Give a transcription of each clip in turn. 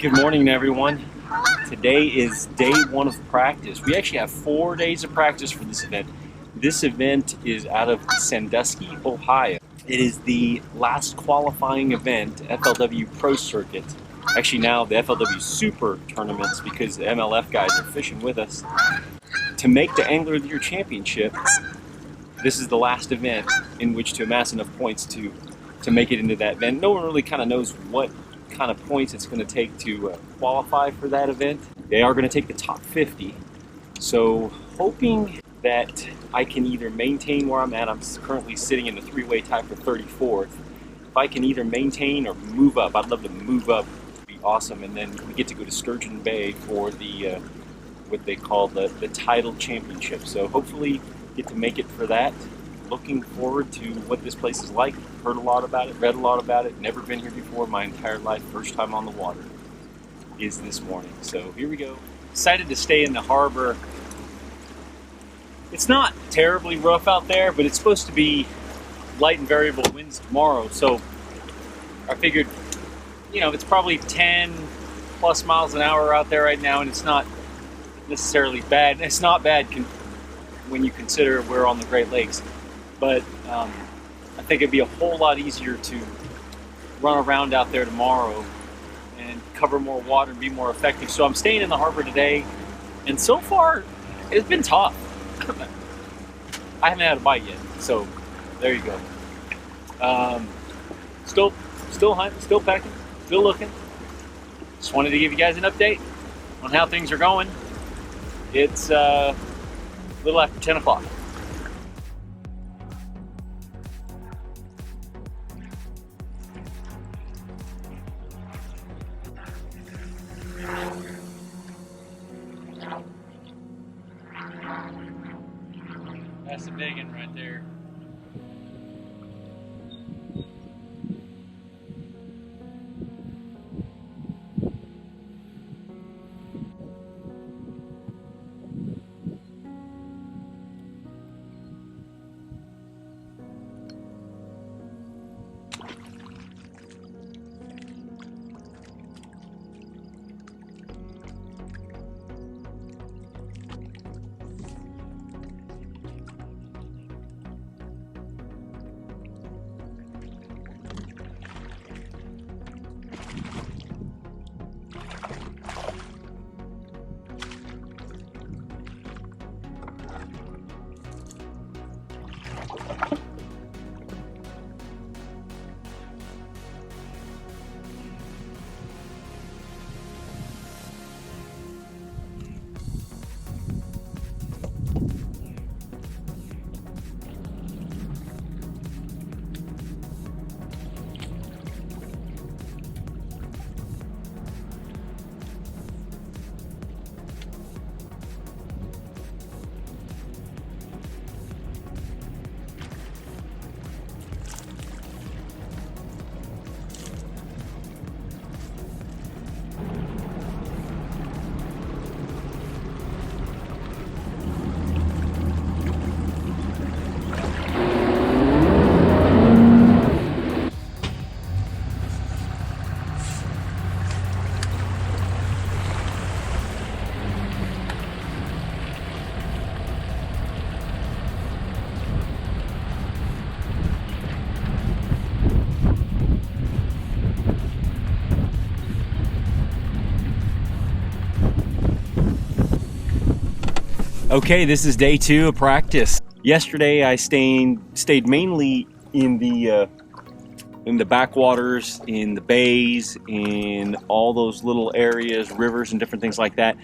Good morning, everyone. Today is day one of practice. We actually have 4 days of practice for this event. This event is out of Sandusky, Ohio. It is the last qualifying event, FLW Pro Circuit. Actually now the FLW Super Tournaments, because the MLF guys are fishing with us. To make the Angler of the Year Championship, this is the last event in which to amass enough points to make it into that event. No one really kind of knows what kind of points it's going to take to qualify for that event. They are going to take the top 50. So hoping that I can either maintain where I'm at. I'm currently sitting in the three-way tie for 34th. If I can either maintain or move up, I'd love to move up. It'd be awesome. And then we get to go to Sturgeon Bay for the what they call the Title Championship. So hopefully get to make it for that. Looking forward to what this place is like. Heard a lot about it, read a lot about it, never been here before my entire life. First time on the water is this morning. So here we go. Decided to stay in the harbor. It's not terribly rough out there, but it's supposed to be light and variable winds tomorrow. So I figured, you know, it's probably 10 plus miles an hour out there right now, and it's not necessarily bad. It's not bad when you consider we're on the Great Lakes. But I think it'd be a whole lot easier to run around out there tomorrow and cover more water and be more effective. So I'm staying in the harbor today, and so far it's been tough. I haven't had a bite yet, so there you go. Still hunting, still pecking, still looking. Just wanted to give you guys an update on how things are going. It's a little after 10 o'clock. That's a big one right there. Okay, this is day 2 of practice. Yesterday I stayed mainly in the backwaters, in the bays, in all those little areas, rivers and different things like that.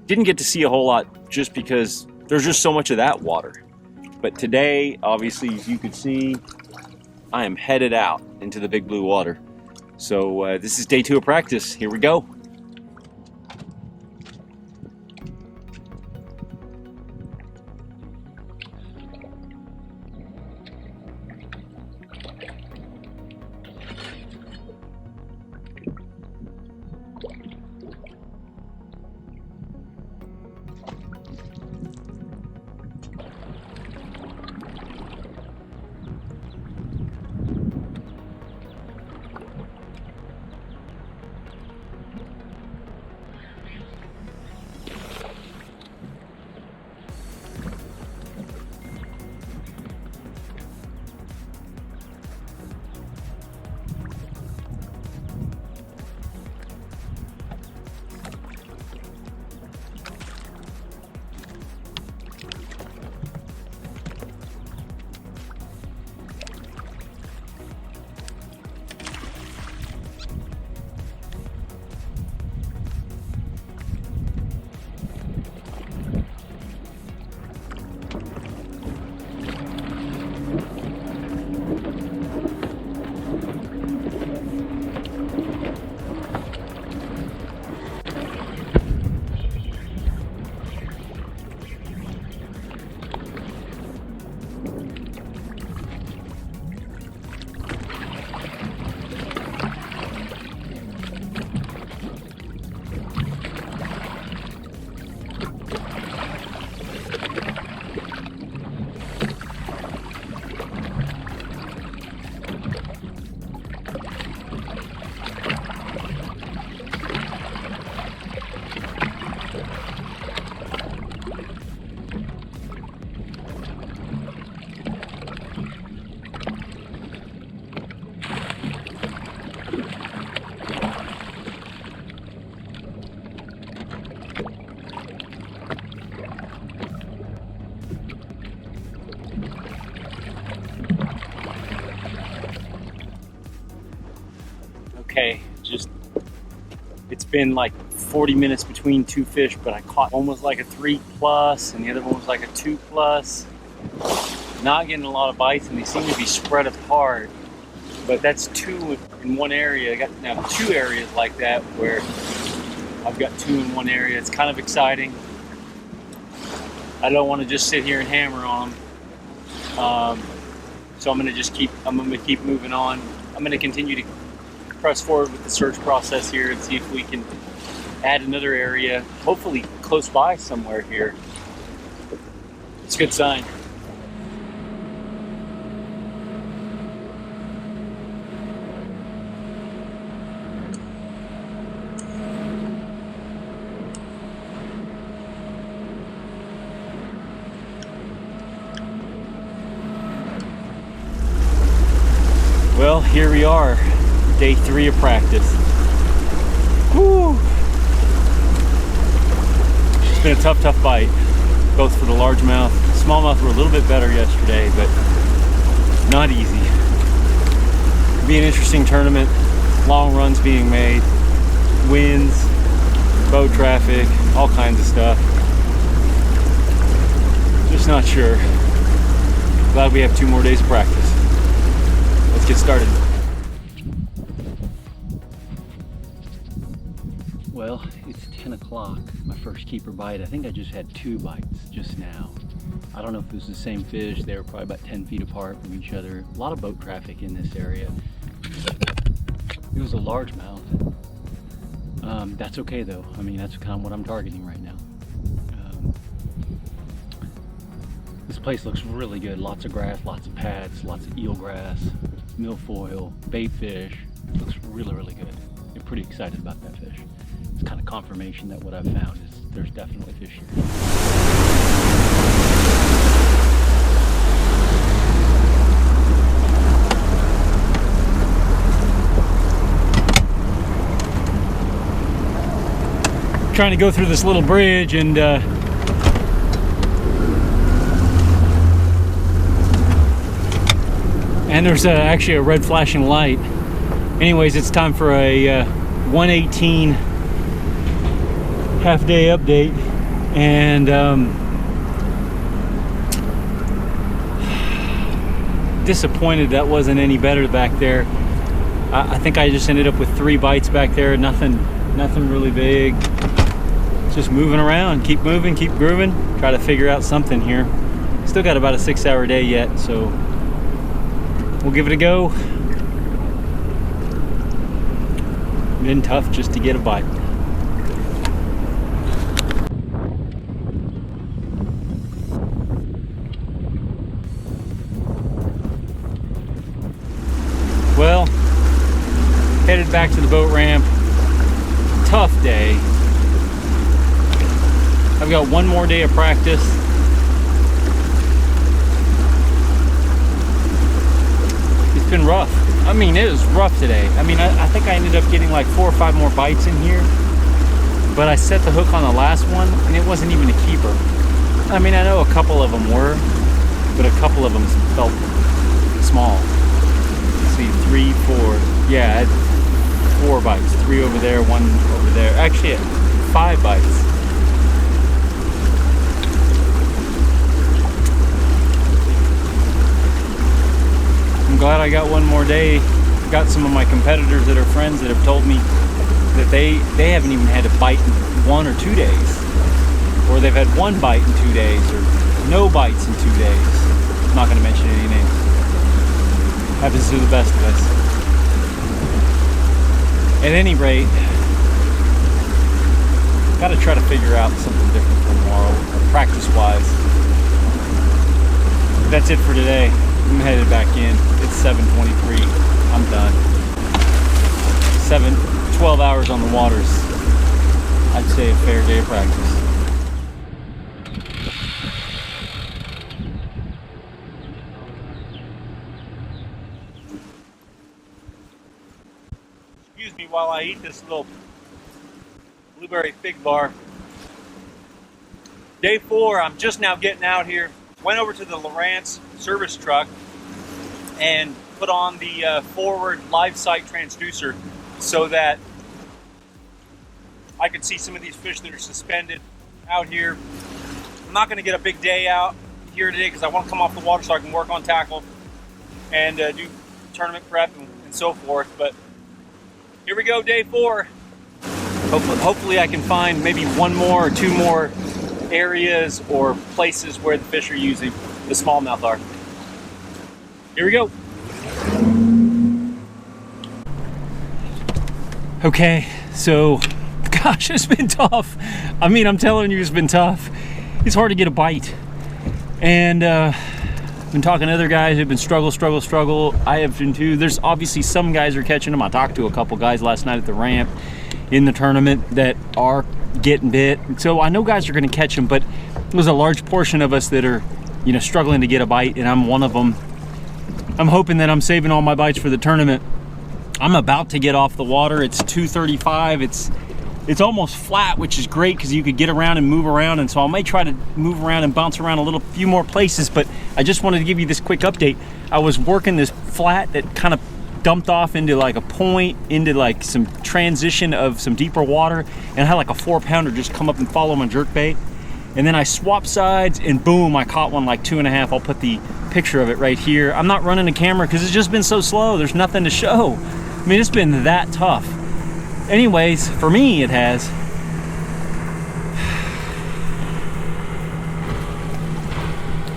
Didn't get to see a whole lot just because there's just so much of that water. But today, obviously, as you can see, I am headed out into the big blue water. So this is day 2 of practice. Here we go. been like 40 minutes between two fish, but I caught one was like a 3+ and the other one was like a 2+. Not getting a lot of bites, and they seem to be spread apart. But that's two in one area. I got now two areas like that where I've got two in one area. It's kind of exciting. I don't want to just sit here and hammer on them. So I'm gonna keep moving on. I'm gonna continue to press forward with the search process here and see if we can add another area, hopefully close by somewhere here. It's a good sign. Well, here we are, day 3 of practice. Woo! It's been a tough bite, both for the largemouth. Smallmouth were a little bit better yesterday, but not easy. It'll be an interesting tournament, long runs being made, winds, boat traffic, all kinds of stuff. Just not sure. Glad we have 2 more days of practice. Let's get started. Well, it's 10 o'clock, my first keeper bite. I think I just had 2 bites just now. I don't know if it was the same fish. They were probably about 10 feet apart from each other. A lot of boat traffic in this area. It was a largemouth. That's okay though. I mean, that's kind of what I'm targeting right now. This place looks really good. Lots of grass, lots of pads, lots of eelgrass, milfoil, bait fish. It looks really good. I'm pretty excited about that fish. It's kind of confirmation that what I've found is there's definitely fish here. Trying to go through this little bridge and there's actually a red flashing light. Anyways, it's time for a 1:18 half-day update, and disappointed that wasn't any better back there. I think I just ended up with 3 bites back there. Nothing really big. Just moving around, keep moving, keep grooving, try to figure out something here. Still got about a 6-hour day yet, so we'll give it a go. Been tough just to get a bite. Well, headed back to the boat ramp. Tough day. I've got 1 more day of practice. It's been rough. I mean, it was rough today. I mean, I think I ended up getting like 4 or 5 more bites in here, but I set the hook on the last one and it wasn't even a keeper. I mean, I know a couple of them were, but a couple of them felt small. Let's see, 3, 4. Yeah, I had 4 bites. 3 over there, 1 over there. Actually, I had 5 bites. I'm glad I got 1 more day. Got some of my competitors that are friends that have told me that they haven't even had a bite in 1 or 2 days, or they've had 1 bite in 2 days, or no bites in 2 days. I'm not going to mention any names. Happens to the best of us. At any rate, got to try to figure out something different for tomorrow, practice-wise. That's it for today. I'm headed back in. It's 7:23. I'm done. 12 hours on the waters. I'd say a fair day of practice. Excuse me while I eat this little blueberry fig bar. Day 4, I'm just now getting out here. Went over to the Lowrance service truck and put on the forward live sight transducer so that I could see some of these fish that are suspended out here. I'm not going to get a big day out here today because I want to come off the water so I can work on tackle and do tournament prep and so forth. But here we go, day 4. Hopefully I can find maybe one more or two more areas or places where the fish are using the smallmouth are. Here we go. Okay, so gosh, it's been tough. I mean, I'm telling you, it's been tough. It's hard to get a bite. And I've been talking to other guys who've been struggle. I have been too. There's obviously some guys are catching them. I talked to a couple guys last night at the ramp in the tournament that are getting bit. So I know guys are going to catch them, but there's a large portion of us that are, you know, struggling to get a bite, and I'm one of them. I'm hoping that I'm saving all my bites for the tournament. I'm about to get off the water. It's 2:35. It's almost flat, which is great because you could get around and move around, and so I might try to move around and bounce around a few more places, but I just wanted to give you this quick update. I was working this flat that kind of dumped off into like a point, into like some transition of some deeper water, and I had like a 4-pounder just come up and follow my jerkbait. And then I swapped sides and boom, I caught one like 2.5. I'll put the picture of it right here. I'm not running the camera because it's just been so slow. There's nothing to show. I mean, it's been that tough. Anyways, for me, it has.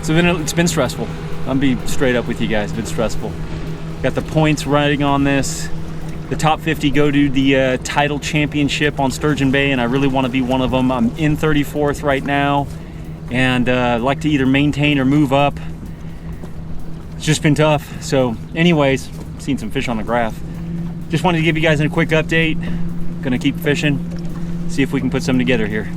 So then it's been stressful. I'll be straight up with you guys, it's been stressful. Got the points riding on this. The top 50 go to the Title Championship on Sturgeon Bay, and I really want to be one of them. I'm in 34th right now, and I'd like to either maintain or move up. It's just been tough. So anyways, seen some fish on the graph. Just wanted to give you guys a quick update. Gonna keep fishing, see if we can put something together here.